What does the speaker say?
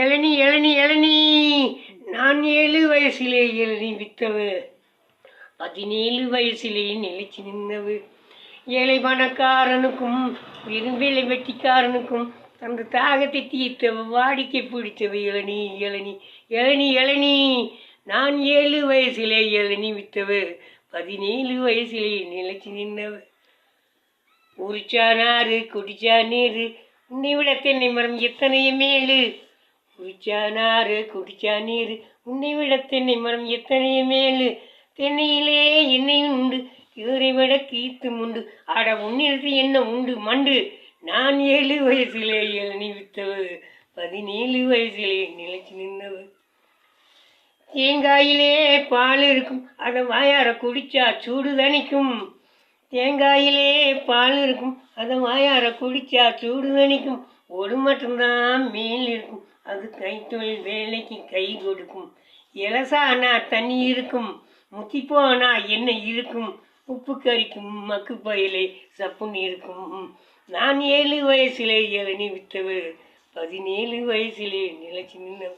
இளநீ இளநீ இளநீ நான் 7 வயசிலே இளநீ வித்தவு, 17 வயசிலே நிலைச்சு நின்னவு. ஏழை பணக்காரனுக்கும் விரும்பிலை வெட்டிக்காரனுக்கும் அந்த தாகத்தை தீர்த்தவ, வாடிக்கை பிடித்தவை இளநீ இளநீ இளநீ இளநீ நான் 7 வயசிலே இளநீ வித்தவு, 17 வயசிலே நிலைச்சு நின்னவு. உரிச்சா நாறு குடிச்சா நீரு, உன்னை விட தென்னை மரம் எத்தனைய மேலு. உரிச்சா நாறு குடிச்சா நீரு, உன்னை விட தென்னை மரம் எத்தனைய மேலு. தென்னையிலே எண்ணெய் உண்டு, இவரை விட கீத்தும் உண்டு. ஆட உன்னிடத்து என்ன உண்டு மண்டு. நான் 7 வயசிலே இளநீ வித்தவு, 17 வயசிலே நிலைச்சு நின்னவு. தேங்காயிலே பால் இருக்கும், அதை வாயார குடிச்சா சூடு தணிக்கும். தேங்காயிலே பால் இருக்கும், அதை வாயார குடிச்சா சூடு தணிக்கும். ஒரு மட்டும்தான் மேல் இருக்கும், அது கைத்தொழில் வேலைக்கு கை கொடுக்கும். இலசானா தண்ணி இருக்கும், முத்தி போனா என்ன இருக்கும். உப்பு கறிக்கும் மக்கு பயிலே சப்புன்னு இருக்கும். நான் 7 வயசிலே இளநீ வித்தவு, 17 வயசிலே நிலைச்சு நின்னவு.